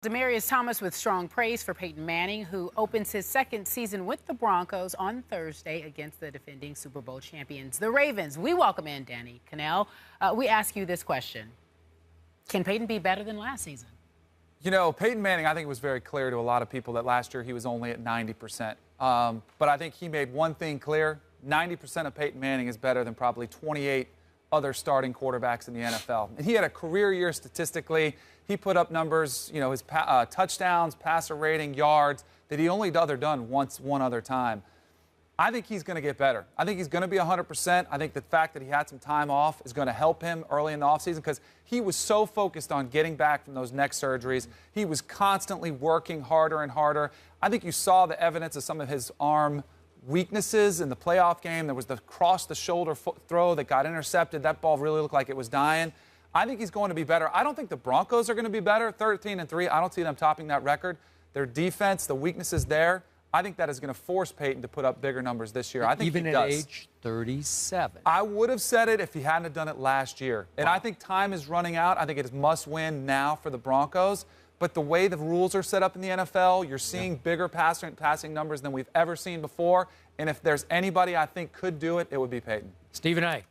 Demaryius Thomas with strong praise for Peyton Manning, who opens his second season with the Broncos on Thursday against the defending Super Bowl champions, the Ravens. We welcome in Danny Cannell. We ask you this question. Can Peyton be better than last season? You know, Peyton Manning, I think it was very clear to a lot of people that last year he was only at 90%. But I think he made one thing clear. 90% of Peyton Manning is better than probably 28 other starting quarterbacks in the NFL. And he had a career year statistically. He put up numbers, you know, his touchdowns, passer rating, yards, that he only done one other time. I think he's going to get better. I think he's going to be 100%. I think the fact that he had some time off is going to help him early in the offseason because he was so focused on getting back from those neck surgeries. He was constantly working harder and harder. I think you saw the evidence of some of his arm weaknesses in the playoff game. There was the cross-the-shoulder throw that got intercepted. That ball really looked like it was dying. I think he's going to be better. I don't think the Broncos are going to be better, 13-3. I don't see them topping that record. Their defense, the weaknesses there, I think that is going to force Peyton to put up bigger numbers this year. I think even he does. At age 37. I would have said it if he hadn't done it last year. And I think time is running out. I think it is must-win now for the Broncos. But the way the rules are set up in the NFL, you're seeing bigger passing numbers than we've ever seen before. And if there's anybody I think could do it, it would be Peyton. Stephen A.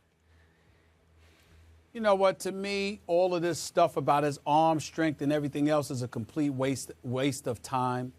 You know what? To me, all of this stuff about his arm strength and everything else is a complete waste of time.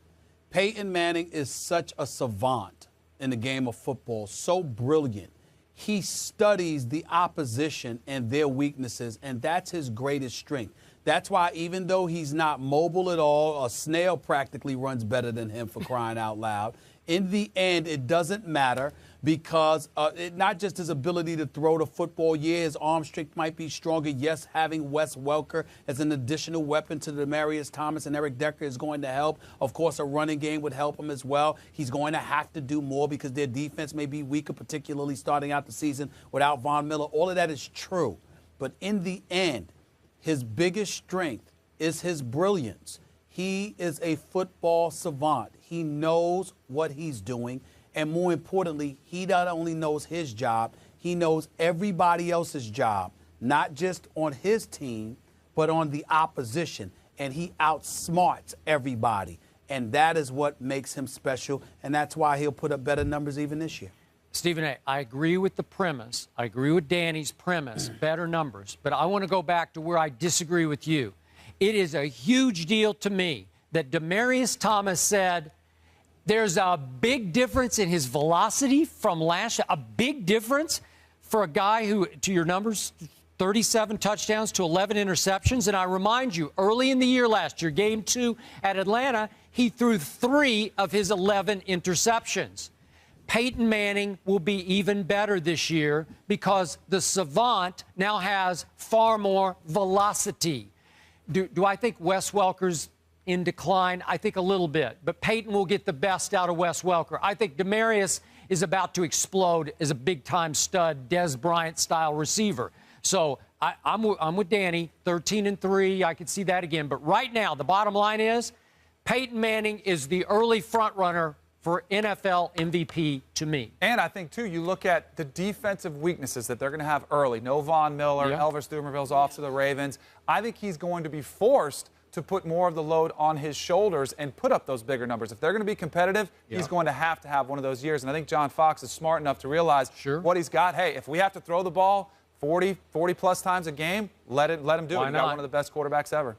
Peyton Manning is such a savant in the game of football, so brilliant. He studies the opposition and their weaknesses, and that's his greatest strength. That's why even though he's not mobile at all, a snail practically runs better than him, for crying out loud. In the end, it doesn't matter because not just his ability to throw the football, his arm strength might be stronger. Yes, having Wes Welker as an additional weapon to Demaryius Thomas and Eric Decker is going to help. Of course, a running game would help him as well. He's going to have to do more because their defense may be weaker, particularly starting out the season without Von Miller. All of that is true. But in the end, his biggest strength is his brilliance. He is a football savant. He knows what he's doing. And more importantly, he not only knows his job, he knows everybody else's job, not just on his team, but on the opposition. And he outsmarts everybody. And that is what makes him special. And that's why he'll put up better numbers even this year. Stephen A., I agree with the premise. I agree with Danny's premise, better numbers. But I want to go back to where I disagree with you. It is a huge deal to me that Demaryius Thomas said there's a big difference in his velocity from last year, a big difference for a guy who, to your numbers, 37 touchdowns to 11 interceptions. And I remind you, early in the year last year, Game 2 at Atlanta, he threw 3 of his 11 interceptions. Peyton Manning will be even better this year because the savant now has far more velocity. Do I think Wes Welker's in decline? I think a little bit. But Peyton will get the best out of Wes Welker. I think Demaryius is about to explode as a big-time stud, Des Bryant-style receiver. So I'm with Danny, 13-3. I could see that again. But right now, the bottom line is Peyton Manning is the early front-runner for NFL MVP to me. And I think, too, you look at the defensive weaknesses that they're going to have early. No Von Miller, Elvis Dumerville's off to the Ravens. I think he's going to be forced to put more of the load on his shoulders and put up those bigger numbers. If they're going to be competitive, he's going to have one of those years. And I think John Fox is smart enough to realize what he's got. Hey, if we have to throw the ball 40-plus times a game, let him do it. He's got one of the best quarterbacks ever.